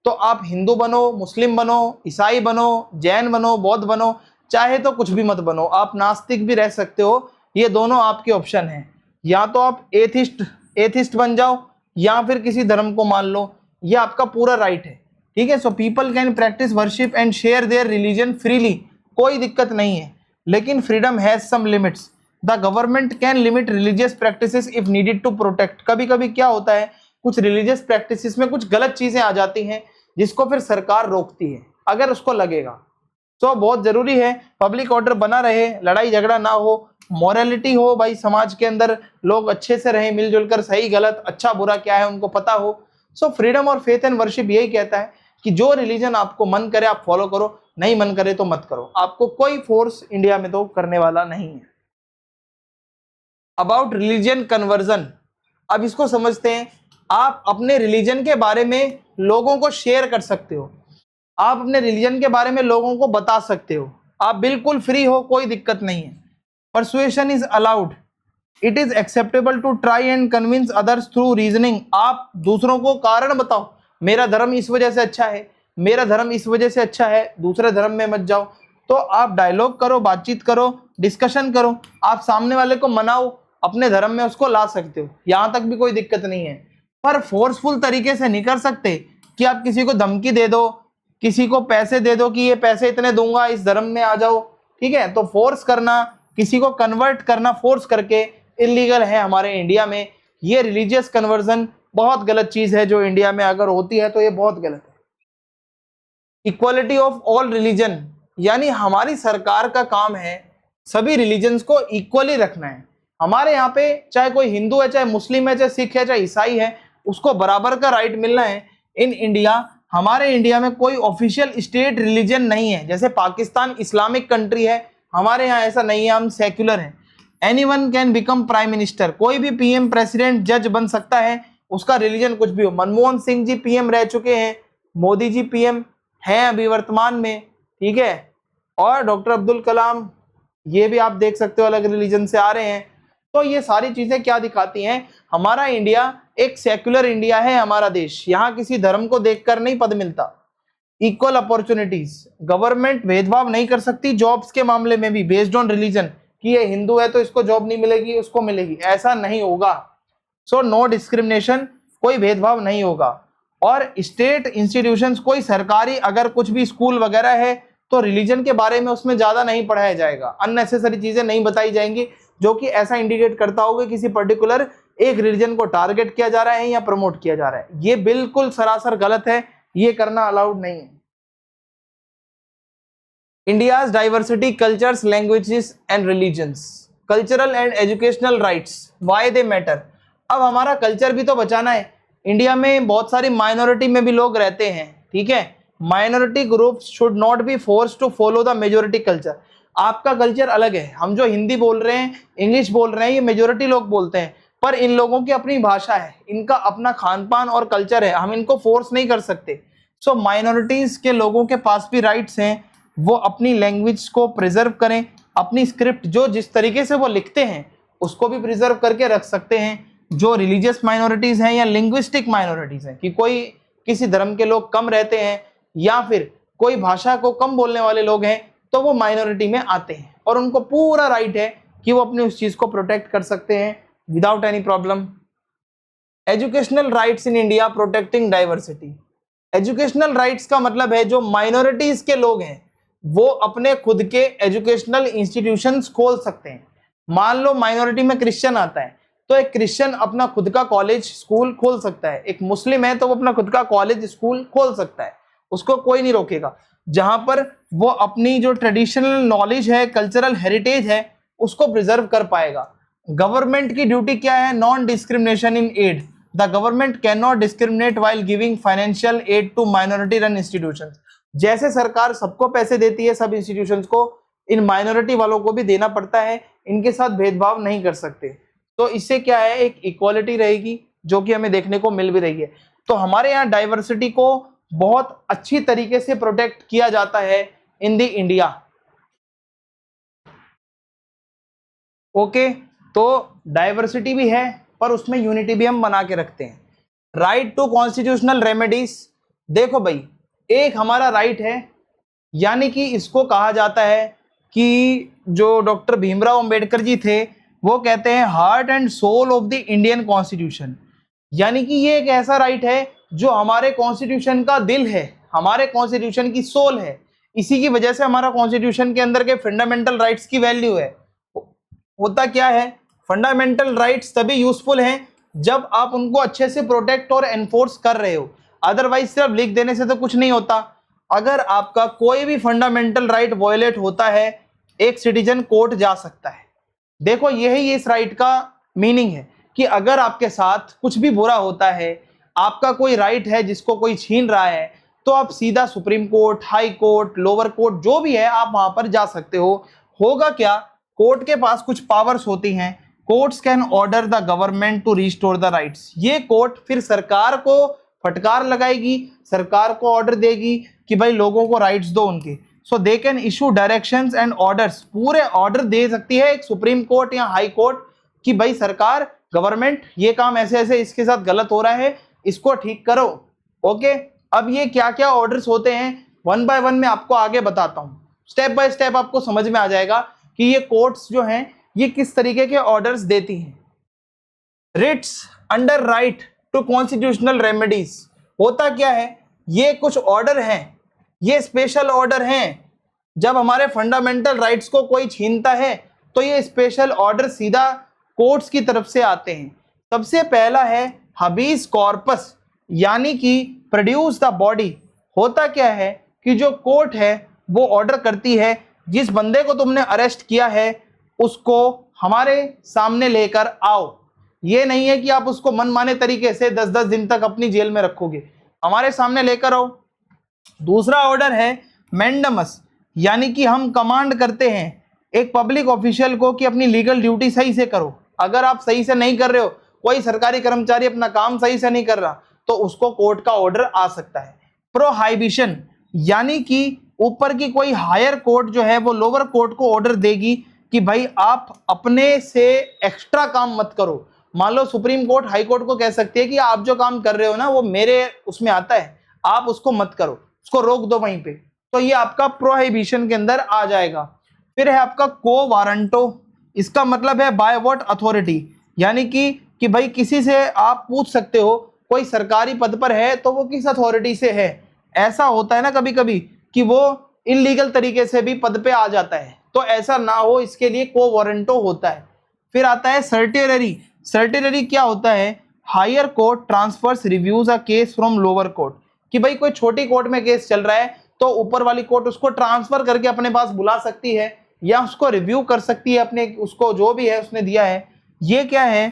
तो आप हिंदू बनो, मुस्लिम बनो, ईसाई बनो, जैन बनो, बौद्ध बनो, चाहे तो कुछ भी मत बनो, आप नास्तिक भी रह सकते हो, ये दोनों आपके ऑप्शन हैं। या तो आप एथिस्ट बन जाओ या फिर किसी धर्म को मान लो, ये आपका पूरा राइट है, ठीक है। So people can practise worship and share their religion freely, कोई दिक्कत नहीं है, लेकिन freedom has some limits. The government can limit religious practices if needed to protect, कभी कभी क्या होता है कुछ रिलीजियस प्रैक्टिसेस में कुछ गलत चीजें आ जाती हैं जिसको फिर सरकार रोकती है अगर उसको लगेगा। तो बहुत जरूरी है पब्लिक ऑर्डर बना रहे, लड़ाई झगड़ा ना हो, मॉरलिटी हो भाई समाज के अंदर, लोग अच्छे से रहें मिलजुल कर, सही गलत अच्छा बुरा क्या है उनको पता हो। सो फ्रीडम और फेथ एंड वर्शिप यही कहता है कि जो रिलीजन आपको मन करे आप फॉलो करो, नहीं मन करे तो मत करो, आपको कोई फोर्स इंडिया में तो करने वाला नहीं है। अबाउट रिलीजन कन्वर्जन, अब इसको समझते हैं। आप अपने रिलीजन के बारे में लोगों को शेयर कर सकते हो, आप अपने रिलीजन के बारे में लोगों को बता सकते हो, आप बिल्कुल फ्री हो, कोई दिक्कत नहीं है। Persuasion is allowed, it is acceptable to try and convince others through reasoning. आप दूसरों को कारण बताओ, मेरा धर्म इस वजह से अच्छा है, मेरा धर्म इस वजह से अच्छा है, दूसरे धर्म में मत जाओ। तो आप डायलॉग करो, बातचीत करो, डिस्कशन करो, आप सामने वाले को मनाओ, अपने धर्म में उसको ला सकते हो, यहाँ तक भी कोई दिक्कत नहीं है। पर फोर्सफुल तरीके से नहीं कर सकते कि आप किसी को धमकी दे दो, किसी को पैसे दे दो कि ये पैसे इतने दूंगा इस धर्म में आ जाओ, ठीक है। तो फोर्स करना, किसी को कन्वर्ट करना फोर्स करके इलीगल है हमारे इंडिया में। ये रिलीजियस कन्वर्जन बहुत गलत चीज है, जो इंडिया में अगर होती है तो ये बहुत गलत है। इक्वालिटी ऑफ ऑल रिलीजन, यानी हमारी सरकार का काम है सभी रिलीजन्स को इक्वली रखना है। हमारे यहाँ पे चाहे कोई हिंदू है, चाहे मुस्लिम है, चाहे सिख है, चाहे ईसाई है, उसको बराबर का राइट मिलना है। इन इंडिया, हमारे इंडिया में कोई ऑफिशियल स्टेट रिलीजन नहीं है। जैसे पाकिस्तान इस्लामिक कंट्री है, हमारे यहाँ ऐसा नहीं है, हम सेक्युलर हैं। Anyone can become prime minister, कोई भी पीएम, प्रेसिडेंट, जज बन सकता है, उसका रिलीजन कुछ भी हो। मनमोहन सिंह जी पीएम रह चुके हैं, मोदी जी पीएम हैं अभी वर्तमान में, ठीक है। और डॉक्टर अब्दुल कलाम, ये भी आप देख सकते हो अलग रिलीजन से आ रहे हैं। तो ये सारी चीजें क्या दिखाती हैं, हमारा इंडिया एक सेक्युलर इंडिया है। हमारा देश, यहाँ किसी धर्म को देखकर नहीं पद मिलता। इक्वल अपॉर्चुनिटीज, गवर्नमेंट भेदभाव नहीं कर सकती जॉब्स के मामले में भी बेस्ड ऑन रिलीजन, कि ये हिंदू है तो इसको जॉब नहीं मिलेगी, उसको मिलेगी, ऐसा नहीं होगा। सो नो डिस्क्रिमिनेशन, कोई भेदभाव नहीं होगा। और स्टेट इंस्टीट्यूशंस, कोई सरकारी अगर कुछ भी स्कूल वगैरह है तो रिलीजन के बारे में उसमें ज्यादा नहीं पढ़ाया जाएगा, अननेसेसरी चीजें नहीं बताई जाएंगी, जो कि ऐसा इंडिकेट करता होगा किसी पर्टिकुलर एक रिलीजन को टारगेट किया जा रहा है या प्रमोट किया जा रहा है। ये बिल्कुल सरासर गलत है, ये करना अलाउड नहीं है। India's diversity, cultures, languages and religions, cultural and educational rights, why they matter. अब हमारा कल्चर भी तो बचाना है। इंडिया में बहुत सारी माइनॉरिटी में भी लोग रहते हैं, ठीक है। Minority groups should not be force to follow the majority culture. आपका कल्चर अलग है, हम जो हिंदी बोल रहे हैं, इंग्लिश बोल रहे हैं, ये मेजोरिटी लोग बोलते हैं, पर इन लोगों की अपनी भाषा है, इनका अपना खान पान और कल्चर है, हम इनको फोर्स नहीं कर सकते। सो माइनॉरिटीज के लोगों के पास भी राइट्स हैं, वो अपनी लैंग्वेज को प्रिजर्व करें, अपनी स्क्रिप्ट जो जिस तरीके से वो लिखते हैं उसको भी प्रिजर्व करके रख सकते हैं। जो रिलीजियस माइनॉरिटीज हैं या लिंग्विस्टिक माइनॉरिटीज हैं, कि कोई किसी धर्म के लोग कम रहते हैं या फिर कोई भाषा को कम बोलने वाले लोग हैं, तो वो माइनॉरिटी में आते हैं और उनको पूरा राइट है कि वो अपनी उस चीज को प्रोटेक्ट कर सकते हैं without any problem. Educational rights in India, protecting diversity. Educational rights का मतलब है जो माइनॉरिटीज के लोग हैं वो अपने खुद के एजुकेशनल इंस्टीट्यूशंस खोल सकते हैं। मान लो माइनॉरिटी में क्रिश्चियन आता है, तो एक क्रिश्चियन अपना खुद का कॉलेज स्कूल खोल सकता है, एक मुस्लिम है तो वो अपना खुद का कॉलेज स्कूल खोल सकता है, उसको कोई नहीं रोकेगा। जहां पर वो अपनी जो ट्रेडिशनल नॉलेज है, कल्चरल हेरिटेज है, उसको प्रिजर्व कर पाएगा। गवर्नमेंट की ड्यूटी क्या है? Non discrimination in aid. The government can not discriminate while giving financial aid to minority run institutions. जैसे सरकार सबको पैसे देती है, सब इंस्टीट्यूशंस को, इन माइनॉरिटी वालों को भी देना पड़ता है, इनके साथ भेदभाव नहीं कर सकते। तो इससे क्या है, एक इक्वालिटी रहेगी जो कि हमें देखने को मिल भी रही है। तो हमारे यहाँ डाइवर्सिटी को बहुत अच्छी तरीके से प्रोटेक्ट किया जाता है इन द इंडिया। ओके, तो डाइवर्सिटी भी है पर उसमें यूनिटी भी हम बना के रखते हैं। राइट टू कॉन्स्टिट्यूशनल रेमेडीज, देखो भाई, एक हमारा राइट है, यानी कि इसको कहा जाता है कि जो डॉक्टर भीमराव अंबेडकर जी थे वो कहते हैं heart and soul of the Indian constitution, यानी कि ये एक ऐसा राइट है जो हमारे कॉन्स्टिट्यूशन का दिल है, हमारे कॉन्स्टिट्यूशन की सोल है। इसी की वजह से हमारा कॉन्स्टिट्यूशन के अंदर के फंडामेंटल राइट्स की वैल्यू है। होता क्या है, फंडामेंटल राइट्स तभी यूजफुल हैं जब आप उनको अच्छे से प्रोटेक्ट और एनफोर्स कर रहे हो, अदरवाइज सिर्फ लिख देने से तो कुछ नहीं होता। अगर आपका कोई भी फंडामेंटल राइट वायलेट होता है, एक सिटीजन कोर्ट जा सकता है। देखो, यही इस राइट का मीनिंग है कि अगर आपके साथ कुछ भी बुरा होता है, आपका कोई राइट है जिसको कोई छीन रहा है, तो आप सीधा supreme court, high court, lower court जो भी है आप वहां पर जा सकते हो। होगा क्या, कोर्ट के पास कुछ पावर्स होती हैं। Courts can order the government to restore the rights. ये कोर्ट फिर सरकार को फटकार लगाएगी, सरकार को ऑर्डर देगी कि भाई लोगों को राइट्स दो उनके। So they can issue directions and orders, पूरे ऑर्डर दे सकती है एक सुप्रीम कोर्ट या हाई कोर्ट कि भाई सरकार, गवर्नमेंट, ये काम ऐसे ऐसे इसके साथ गलत हो रहा है, इसको ठीक करो। ओके, अब ये क्या क्या ऑर्डर्स होते हैं वन बाय वन मैं आपको आगे बताता हूं। स्टेप बाय स्टेप आपको समझ में आ जाएगा कि ये कोर्ट्स जो हैं ये किस तरीके के ऑर्डर्स देती हैं। Writs under right to constitutional remedies, होता क्या है, ये कुछ ऑर्डर हैं, ये स्पेशल ऑर्डर हैं। जब हमारे फंडामेंटल राइट्स को कोई छीनता है तो ये स्पेशल ऑर्डर सीधा कोर्ट्स की तरफ से आते हैं। सबसे पहला है हबीस कॉर्पस, यानी कि प्रोड्यूस द बॉडी। होता क्या है कि जो कोर्ट है वो ऑर्डर करती है जिस बंदे को तुमने अरेस्ट किया है उसको हमारे सामने लेकर आओ। ये नहीं है कि आप उसको मनमाने तरीके से 10-10 दिन तक अपनी जेल में रखोगे, हमारे सामने लेकर आओ। दूसरा ऑर्डर है मैंडमस, यानी कि हम कमांड करते हैं एक पब्लिक ऑफिशियल को कि अपनी लीगल ड्यूटी सही से करो। अगर आप सही से नहीं कर रहे हो, कोई सरकारी कर्मचारी अपना काम सही से नहीं कर रहा, तो उसको कोर्ट का ऑर्डर आ सकता है। प्रोहाइबिशन, यानी कि ऊपर की कोई हायर कोर्ट जो है वो लोअर कोर्ट को ऑर्डर देगी कि भाई आप अपने से एक्स्ट्रा काम मत करो। मान लो सुप्रीम कोर्ट हाई कोर्ट को कह सकती है कि आप जो काम कर रहे हो ना वो मेरे उसमें आता है, आप उसको मत करो, उसको रोक दो वहीं पे। तो ये आपका प्रोहिबिशन के अंदर आ जाएगा। फिर है आपका को वारंटो, इसका मतलब है बाय व्हाट अथॉरिटी, यानी कि भाई किसी से आप पूछ सकते हो, कोई सरकारी पद पर है तो वो किस अथॉरिटी से है। ऐसा होता है ना कभी कभी कि वो इलीगल तरीके से भी पद पे आ जाता है, तो ऐसा ना हो इसके लिए को वारंटो होता है। फिर आता है सर्टेररी। सर्टेररी क्या होता है, higher court transfers reviews a case from lower court, कि भाई कोई छोटी कोर्ट में केस चल रहा है तो ऊपर वाली कोर्ट उसको ट्रांसफर करके अपने पास बुला सकती है या उसको रिव्यू कर सकती है अपने उसको जो भी है उसने दिया है। ये क्या है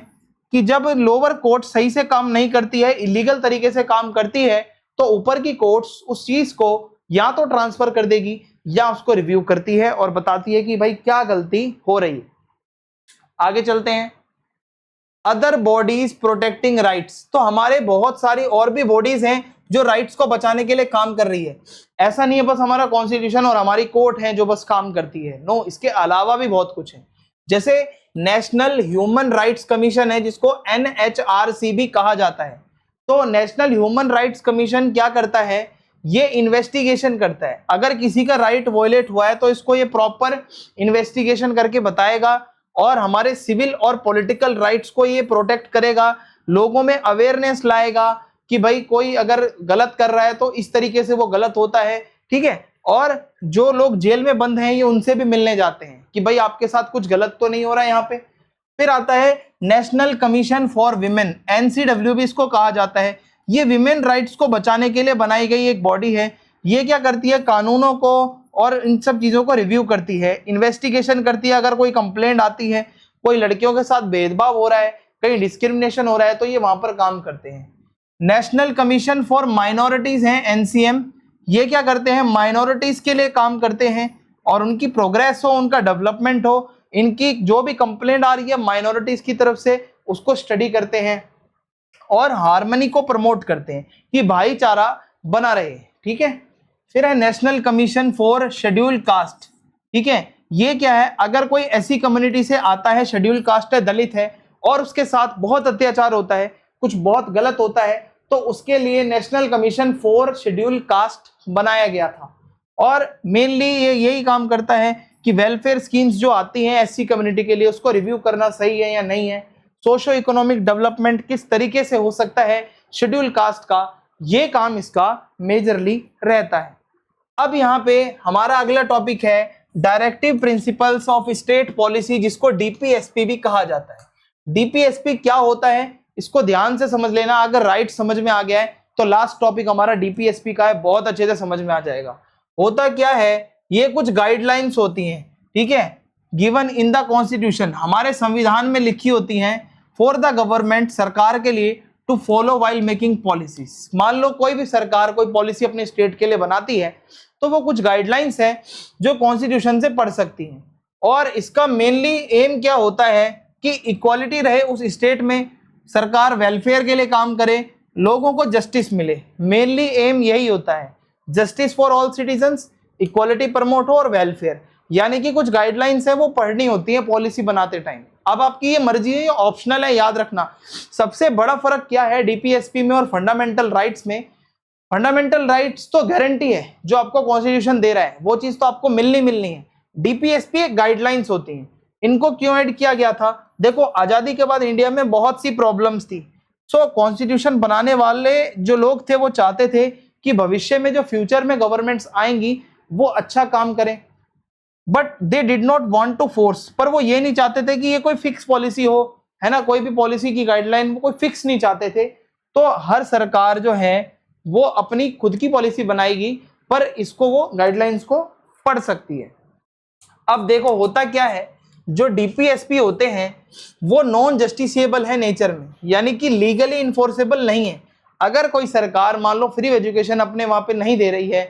कि जब लोअर कोर्ट सही से काम नहीं करती है, इलीगल तरीके से काम करती है, तो ऊपर की कोर्ट्स उस चीज को या तो ट्रांसफर कर देगी या उसको रिव्यू करती है और बताती है कि भाई क्या गलती हो रही है। आगे चलते हैं, अदर बॉडीज प्रोटेक्टिंग राइट्स। तो हमारे बहुत सारी और भी बॉडीज हैं जो राइट्स को बचाने के लिए काम कर रही है। ऐसा नहीं है बस हमारा कॉन्स्टिट्यूशन और हमारी कोर्ट है जो बस काम करती है, नो, इसके अलावा भी बहुत कुछ है। जैसे नेशनल ह्यूमन राइट्स कमीशन है जिसको NHRC भी कहा जाता है। तो नेशनल ह्यूमन राइट्स कमीशन क्या करता है, ये इन्वेस्टिगेशन करता है। अगर किसी का राइट वॉयलेट हुआ है तो इसको ये प्रॉपर इन्वेस्टिगेशन करके बताएगा और हमारे सिविल और पॉलिटिकल राइट्स को ये प्रोटेक्ट करेगा, लोगों में अवेयरनेस लाएगा कि भाई कोई अगर गलत कर रहा है तो इस तरीके से वो गलत होता है, ठीक है। और जो लोग जेल में बंद हैं ये उनसे भी मिलने जाते हैं कि भाई आपके साथ कुछ गलत तो नहीं हो रहा है यहाँ पे। फिर आता है national commission for women, NCW भी इसको कहा जाता है। ये विमेन राइट्स को बचाने के लिए बनाई गई एक बॉडी है। ये क्या करती है, कानूनों को और इन सब चीज़ों को रिव्यू करती है, इन्वेस्टिगेशन करती है। अगर कोई कंप्लेंट आती है, कोई लड़कियों के साथ भेदभाव हो रहा है, कहीं डिस्क्रिमिनेशन हो रहा है, तो ये वहां पर काम करते हैं। नेशनल कमीशन फॉर माइनॉरिटीज हैं NCM, ये क्या करते हैं, माइनॉरिटीज के लिए काम करते हैं और उनकी प्रोग्रेस हो, उनका डेवलपमेंट हो, इनकी जो भी कंप्लेंट आ रही है माइनॉरिटीज की तरफ से उसको स्टडी करते हैं और हार्मनी को प्रमोट करते हैं कि भाईचारा बना रहे, ठीक है। फिर है national commission for scheduled caste, ठीक है। ये क्या है, अगर कोई ऐसी कम्युनिटी से आता है, शेड्यूल्ड कास्ट है, दलित है, और उसके साथ बहुत अत्याचार होता है, कुछ बहुत गलत होता है, तो उसके लिए national commission for scheduled caste बनाया गया था। और मेनली ये यही काम करता है कि वेलफेयर स्कीम्स जो आती हैं SC कम्युनिटी के लिए उसको रिव्यू करना सही है या नहीं है, सोशो इकोनॉमिक डेवलपमेंट किस तरीके से हो सकता है शेड्यूल कास्ट का, ये काम इसका मेजरली रहता है। अब यहाँ पे हमारा अगला टॉपिक है directive principles of state policy, जिसको DPSP भी कहा जाता है। DPSP क्या होता है इसको ध्यान से समझ लेना। अगर राइट समझ में आ गया है तो लास्ट टॉपिक हमारा DPSP का है, बहुत अच्छे से समझ में आ जाएगा। होता क्या है, ये कुछ गाइडलाइंस होती हैं, ठीक है, गिवन इन द कॉन्स्टिट्यूशन, हमारे संविधान में लिखी होती हैं, फॉर द गवर्नमेंट, सरकार के लिए, to follow while making policies. मान लो कोई भी सरकार कोई पॉलिसी अपने स्टेट के लिए बनाती है तो वो कुछ गाइडलाइंस है जो कॉन्स्टिट्यूशन से पढ़ सकती हैं। और इसका मेनली एम क्या होता है कि इक्वालिटी रहे उस स्टेट में, सरकार वेलफेयर के लिए काम करे, लोगों को जस्टिस मिले। मेनली एम यही होता है, justice for all citizens, equality promote हो और वेलफेयर। यानी कि कुछ गाइडलाइंस है वो पढ़नी होती है पॉलिसी बनाते टाइम। अब आपकी ये मर्जी है, ऑप्शनल है, याद रखना। सबसे बड़ा फर्क क्या है डीपीएसपी में और फंडामेंटल राइट्स में? फंडामेंटल राइट्स तो गारंटी है, जो आपको कॉन्स्टिट्यूशन दे रहा है वो चीज तो आपको मिलनी है। डीपीएसपी एक गाइडलाइंस होती हैं। इनको क्यों ऐड किया गया था? देखो, आजादी के बाद इंडिया में बहुत सी प्रॉब्लम्स थी। सो कॉन्स्टिट्यूशन बनाने वाले जो लोग थे वो चाहते थे कि भविष्य में जो फ्यूचर में गवर्नमेंट्स आएंगी वो अच्छा काम करें, but they did not want to force. पर वो ये नहीं चाहते थे कि ये कोई फिक्स पॉलिसी हो, है ना, कोई भी पॉलिसी की गाइडलाइन वो कोई फिक्स नहीं चाहते थे। तो हर सरकार जो है वो अपनी खुद की पॉलिसी बनाएगी, पर इसको वो गाइडलाइंस को पढ़ सकती है। अब देखो होता क्या है, जो डीपीएसपी होते हैं वो नॉन जस्टिसेबल है नेचर में, यानी कि लीगली इन्फोर्सेबल नहीं है। अगर कोई सरकार मान लो फ्री एजुकेशन अपने वहां पे नहीं दे रही है,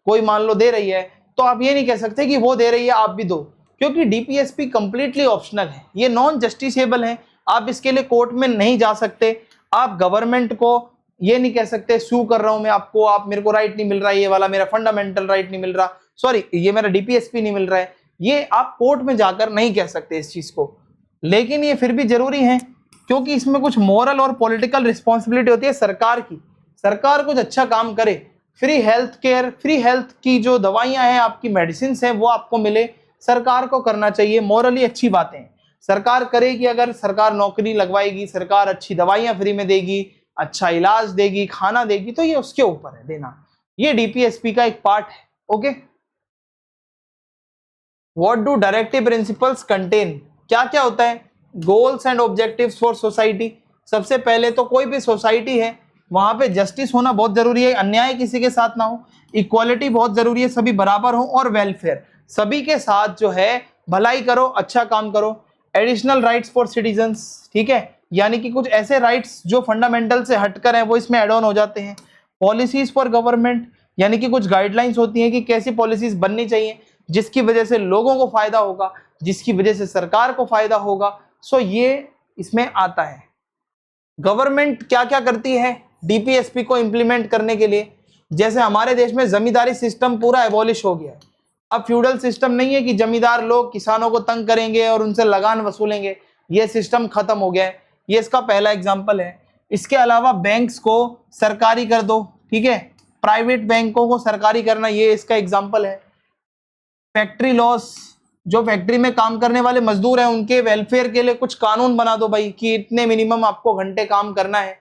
कोई मान लो दे रही है, तो आप ये नहीं कह सकते कि वो दे रही है आप भी दो, क्योंकि डीपीएसपी कंप्लीटली ऑप्शनल है, ये नॉन जस्टिसेबल है। आप इसके लिए कोर्ट में नहीं जा सकते, आप गवर्नमेंट को ये नहीं कह सकते सू कर रहा हूं मैं आपको, आप मेरे को राइट नहीं मिल रहा है, ये वाला मेरा फंडामेंटल राइट नहीं मिल रहा, सॉरी ये मेरा डीपीएसपी नहीं मिल रहा है, ये आप कोर्ट में जाकर नहीं कह सकते इस चीज को। लेकिन ये फिर भी जरूरी है, क्योंकि इसमें कुछ मॉरल और पॉलिटिकल रिस्पॉन्सिबिलिटी होती है सरकार की। सरकार कुछ अच्छा काम करे, free health care, free health की जो दवाइयां हैं, आपकी मेडिसिन है वो आपको मिले, सरकार को करना चाहिए। मॉरली अच्छी बातें सरकार करेगी, अगर सरकार नौकरी लगवाएगी, सरकार अच्छी दवाइयां फ्री में देगी, अच्छा इलाज देगी, खाना देगी, तो ये उसके ऊपर है देना। ये डीपीएसपी का एक पार्ट है। Okay, what do directive principles contain? क्या क्या होता है? Goals and objectives for society. सबसे पहले तो कोई भी सोसाइटी है वहां पे जस्टिस होना बहुत जरूरी है, अन्याय किसी के साथ ना हो, इक्वालिटी बहुत जरूरी है, सभी बराबर हो, और वेलफेयर, सभी के साथ जो है भलाई करो, अच्छा काम करो। एडिशनल राइट्स फॉर सिटीजन्स, ठीक है, यानी कि कुछ ऐसे राइट्स जो फंडामेंटल से हटकर हैं वो इसमें एड ऑन हो जाते हैं। पॉलिसीज फॉर गवर्नमेंट, यानी कि कुछ गाइडलाइंस होती हैं कि कैसी पॉलिसीज बननी चाहिए जिसकी वजह से लोगों को फायदा होगा, जिसकी वजह से सरकार को फायदा होगा। सो ये इसमें आता है। गवर्नमेंट क्या क्या करती है डीपीएसपी को इंप्लीमेंट करने के लिए? जैसे हमारे देश में जमींदारी सिस्टम पूरा एबॉलिश हो गया है। अब फ्यूडल सिस्टम नहीं है कि जमींदार लोग किसानों को तंग करेंगे और उनसे लगान वसूलेंगे, ये सिस्टम खत्म हो गया है। ये इसका पहला एग्जाम्पल है। इसके अलावा बैंक्स को सरकारी कर दो, ठीक है, प्राइवेट बैंकों को सरकारी करना, ये इसका एग्जाम्पल है। फैक्ट्री लॉस, जो फैक्ट्री में काम करने वाले मजदूर हैं उनके वेलफेयर के लिए कुछ कानून बना दो भाई, कि इतने मिनिमम आपको घंटे काम करना है।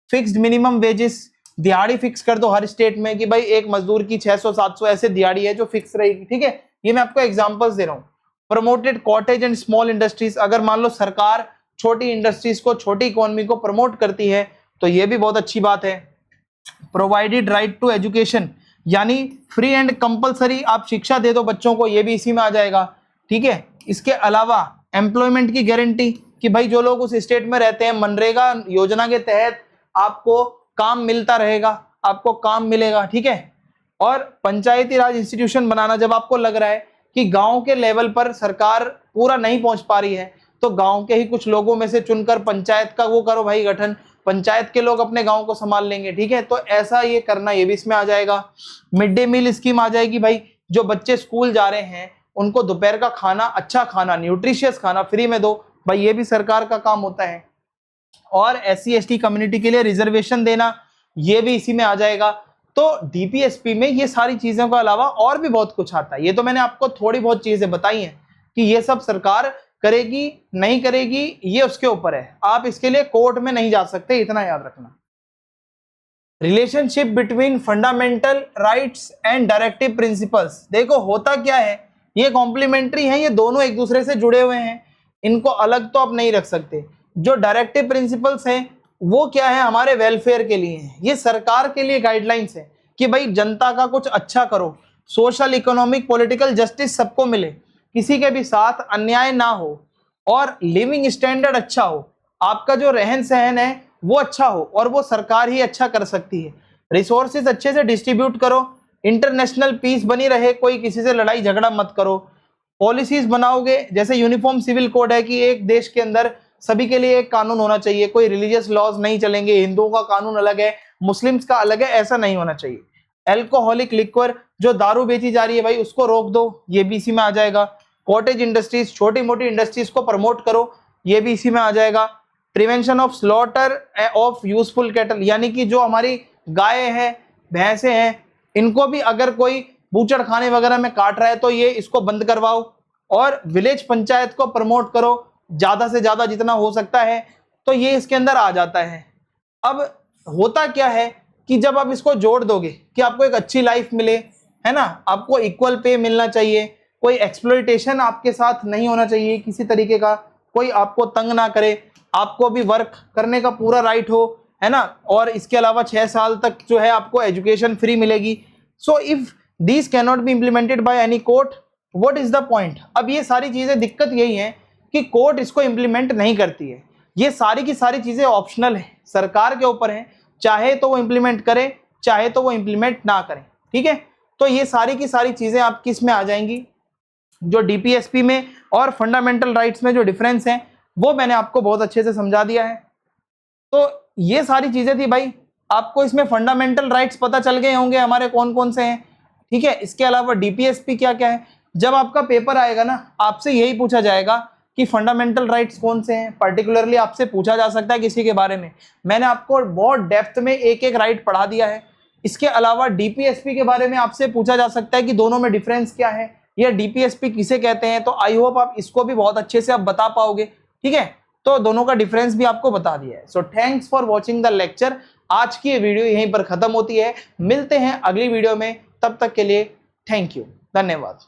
फिक्स्ड मिनिमम वेजेस, दिहाड़ी फिक्स कर दो हर स्टेट में कि भाई एक मजदूर की 600-700 ऐसे दिहाड़ी है जो फिक्स रहेगी, ठीक है। ये मैं आपको एग्जांपल्स दे रहा हूँ। Promoted cottage and small industries, अगर मान लो सरकार छोटी इंडस्ट्रीज को, छोटी इकोनॉमी को प्रमोट करती है तो ये भी बहुत अच्छी बात है। प्रोवाइडेड राइट टू एजुकेशन, यानी फ्री एंड कंपलसरी आप शिक्षा दे दो बच्चों को, ये भी इसी में आ जाएगा, ठीक है। इसके अलावा एम्प्लॉयमेंट की गारंटी कि भाई जो लोग उस स्टेट में रहते हैं मनरेगा योजना के तहत आपको काम मिलता रहेगा, आपको काम मिलेगा, ठीक है। और पंचायती राज इंस्टीट्यूशन बनाना, जब आपको लग रहा है कि गांव के लेवल पर सरकार पूरा नहीं पहुंच पा रही है तो गांव के ही कुछ लोगों में से चुनकर पंचायत का वो करो भाई गठन, पंचायत के लोग अपने गांव को संभाल लेंगे, ठीक है। तो ऐसा ये करना, ये भी इसमें आ जाएगा। मिड डे मील स्कीम आ जाएगी भाई, जो बच्चे स्कूल जा रहे हैं उनको दोपहर का खाना, अच्छा खाना, न्यूट्रिशियस खाना फ्री में दो भाई, ये भी सरकार का काम होता है। और SC/ST कम्युनिटी के लिए रिजर्वेशन देना, ये भी इसी में आ जाएगा। तो डीपीएसपी में ये सारी चीजों के अलावा और भी बहुत कुछ आता है। ये तो मैंने आपको थोड़ी बहुत चीजें बताई हैं कि ये सब सरकार करेगी नहीं करेगी, ये उसके ऊपर है। आप इसके लिए कोर्ट में नहीं जा सकते, इतना याद रखना। Relationship between fundamental rights and directive principles, देखो होता क्या है, ये कॉम्प्लीमेंट्री हैं, ये दोनों एक दूसरे से जुड़े हुए हैं, इनको अलग तो आप नहीं रख सकते। जो डायरेक्टिव प्रिंसिपल्स हैं वो क्या है, हमारे वेलफेयर के लिए है, ये सरकार के लिए गाइडलाइंस है कि भाई जनता का कुछ अच्छा करो, सोशल, इकोनॉमिक, पॉलिटिकल जस्टिस सबको मिले, किसी के भी साथ अन्याय ना हो, और लिविंग स्टैंडर्ड अच्छा हो, आपका जो रहन सहन है वो अच्छा हो, और वो सरकार ही अच्छा कर सकती है। रिसोर्सेज अच्छे से डिस्ट्रीब्यूट करो, इंटरनेशनल पीस बनी रहे, कोई किसी से लड़ाई झगड़ा मत करो। पॉलिसीज बनाओगे, जैसे यूनिफॉर्म सिविल कोड है कि एक देश के अंदर सभी के लिए एक कानून होना चाहिए, कोई रिलीजियस लॉज नहीं चलेंगे, हिंदुओं का कानून अलग है, मुस्लिम्स का अलग है, ऐसा नहीं होना चाहिए। एल्कोहलिक लिक्वर जो दारू बेची जा रही है भाई उसको रोक दो, ये भी इसी में आ जाएगा। कॉटेज इंडस्ट्रीज, छोटी मोटी इंडस्ट्रीज को प्रमोट करो, ये भी इसी में आ जाएगा। Prevention of slaughter of useful cattle, यानी कि जो हमारी गाय है, भैंसे हैं, इनको भी अगर कोई बूचड़ खाने वगैरह में काट रहा है तो ये इसको बंद करवाओ। और विलेज पंचायत को प्रमोट करो ज्यादा से ज्यादा जितना हो सकता है, तो ये इसके अंदर आ जाता है। अब होता क्या है कि जब आप इसको जोड़ दोगे कि आपको एक अच्छी लाइफ मिले, है ना, आपको इक्वल पे मिलना चाहिए, कोई एक्सप्लॉइटेशन आपके साथ नहीं होना चाहिए किसी तरीके का, कोई आपको तंग ना करे, आपको भी वर्क करने का पूरा राइट हो, है ना, और इसके अलावा 6 साल तक जो है आपको एजुकेशन फ्री मिलेगी। So if this can not be implemented by any court, what is the point. अब ये सारी चीजें, दिक्कत यही है कि कोर्ट इसको इम्प्लीमेंट नहीं करती है। ये सारी की सारी चीजें ऑप्शनल है, सरकार के ऊपर है, चाहे तो वो इम्प्लीमेंट करे, चाहे तो वो इम्प्लीमेंट ना करें, ठीक है। तो ये सारी की सारी चीजें आप किस में आ जाएंगी, जो डीपीएसपी में और फंडामेंटल राइट्स में जो डिफरेंस है वो मैंने आपको बहुत अच्छे से समझा दिया है। तो ये सारी चीजें थी भाई, आपको इसमें फंडामेंटल राइट्स पता चल गए होंगे हमारे कौन कौन से हैं, ठीक है। इसके अलावा डीपीएसपी क्या क्या है, जब आपका पेपर आएगा ना आपसे यही पूछा जाएगा कि फंडामेंटल राइट्स कौन से हैं, पर्टिकुलरली आपसे पूछा जा सकता है किसी के बारे में। मैंने आपको बहुत डेप्थ में एक एक राइट पढ़ा दिया है। इसके अलावा डीपीएसपी के बारे में आपसे पूछा जा सकता है कि दोनों में डिफरेंस क्या है, या डीपीएसपी किसे कहते हैं, तो आई होप आप इसको भी बहुत अच्छे से आप बता पाओगे, ठीक है। तो दोनों का डिफरेंस भी आपको बता दिया है। So thanks for watching the lecture. आज की ये वीडियो यहीं पर खत्म होती है, मिलते हैं अगली वीडियो में, तब तक के लिए थैंक यू, धन्यवाद।